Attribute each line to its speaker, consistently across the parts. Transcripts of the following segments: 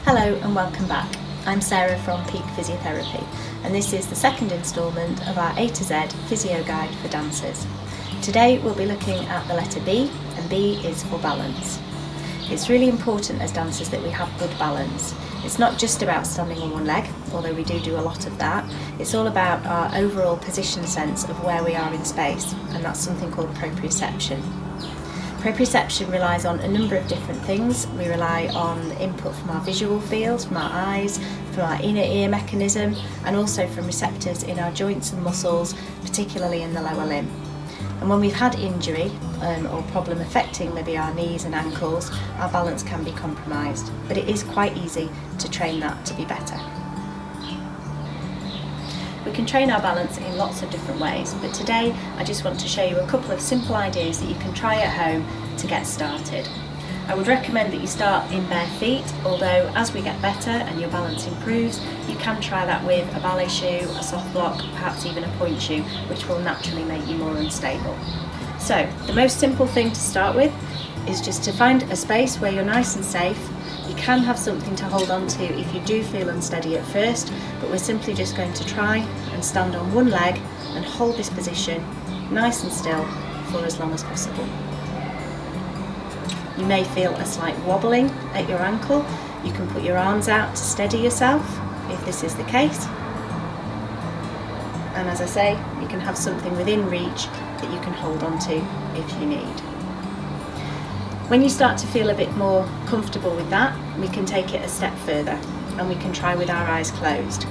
Speaker 1: Hello and welcome back. I'm Sarah from Peak Physiotherapy and this is the second instalment of our A to Z physio guide for dancers. Today we'll be looking at the letter B, and B is for balance. It's really important as dancers that we have good balance. It's not just about standing on one leg, although we do a lot of that. It's all about our overall position sense of where we are in space, and that's something called proprioception. Proprioception relies on a number of different things. We rely on input from our visual fields, from our eyes, from our inner ear mechanism, and also from receptors in our joints and muscles, particularly in the lower limb. And when we've had injury or problem affecting maybe our knees and ankles, our balance can be compromised. But it is quite easy to train that to be better. We can train our balance in lots of different ways, but today I just want to show you a couple of simple ideas that you can try at home to get started. I would recommend that you start in bare feet, although as we get better and your balance improves, you can try that with a ballet shoe, a soft block, perhaps even a point shoe, which will naturally make you more unstable. So the most simple thing to start with is just to find a space where you're nice and safe. You can have something to hold on to if you do feel unsteady at first, but we're simply just going to try and stand on one leg and hold this position nice and still for as long as possible. You may feel a slight wobbling at your ankle. You can put your arms out to steady yourself if this is the case. And as I say, you can have something within reach that you can hold on to if you need. When you start to feel a bit more comfortable with that, we can take it a step further and we can try with our eyes closed.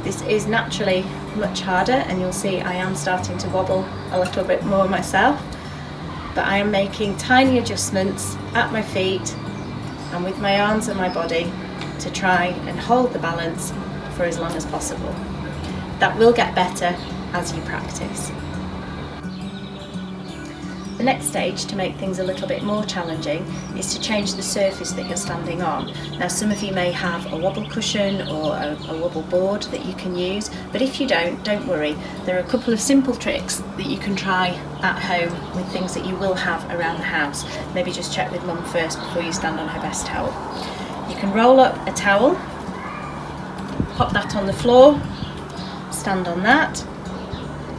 Speaker 1: This is naturally much harder, and you'll see I am starting to wobble a little bit more myself, but I am making tiny adjustments at my feet and with my arms and my body to try and hold the balance for as long as possible. That will get better as you practice. The next stage to make things a little bit more challenging is to change the surface that you're standing on. Now some of you may have a wobble cushion or a wobble board that you can use, but if you don't worry. There are a couple of simple tricks that you can try at home with things that you will have around the house. Maybe just check with Mum first before you stand on her best towel. You can roll up a towel, pop that on the floor, stand on that.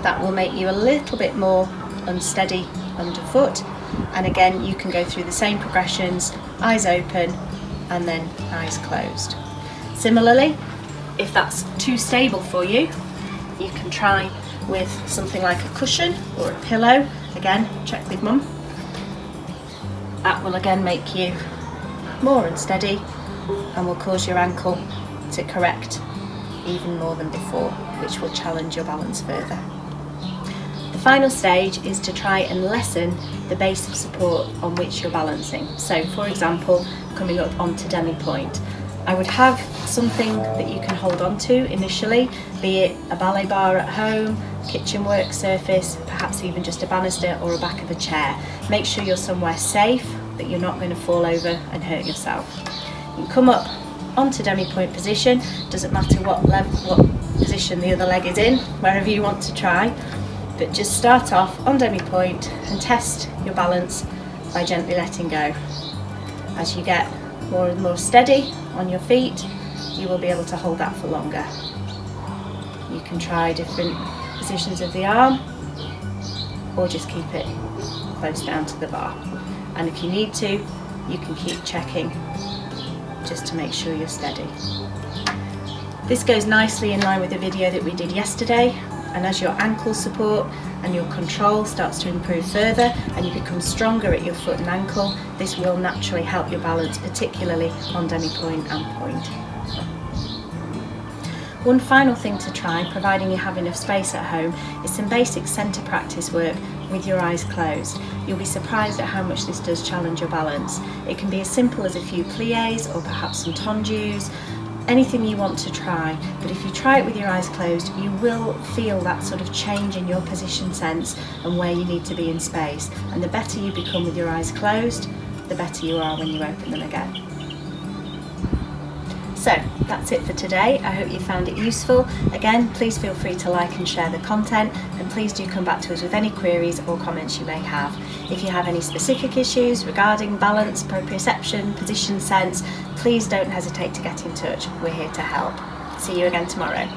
Speaker 1: That will make you a little bit more unsteady underfoot, and again you can go through the same progressions, eyes open and then eyes closed. Similarly, if that's too stable for you, you can try with something like a cushion or a pillow. Again, check with Mum. That will again make you more unsteady and will cause your ankle to correct even more than before, which will challenge your balance further. The final stage is to try and lessen the base of support on which you're balancing. So for example, coming up onto demi-point, I would have something that you can hold on to initially, be it a ballet bar at home, kitchen work surface, perhaps even just a banister or a back of a chair. Make sure you're somewhere safe, that you're not going to fall over and hurt yourself. You can come up onto demi-point position, doesn't matter what position the other leg is in, wherever you want to try. But just start off on demi-point and test your balance by gently letting go. As you get more and more steady on your feet, you will be able to hold that for longer. You can try different positions of the arm or just keep it close down to the bar. And if you need to, you can keep checking just to make sure you're steady. This goes nicely in line with the video that we did yesterday. And as your ankle support and your control starts to improve further and you become stronger at your foot and ankle, this will naturally help your balance, particularly on demi-point and point. One final thing to try, providing you have enough space at home, is some basic centre practice work with your eyes closed. You'll be surprised at how much this does challenge your balance. It can be as simple as a few pliés or perhaps some tendus. Anything you want to try, but if you try it with your eyes closed, you will feel that sort of change in your position sense and where you need to be in space. And the better you become with your eyes closed, the better you are when you open them again. So that's it for today. I hope you found it useful. Again, please feel free to like and share the content, and please do come back to us with any queries or comments you may have. If you have any specific issues regarding balance, proprioception, position sense, please don't hesitate to get in touch. We're here to help. See you again tomorrow.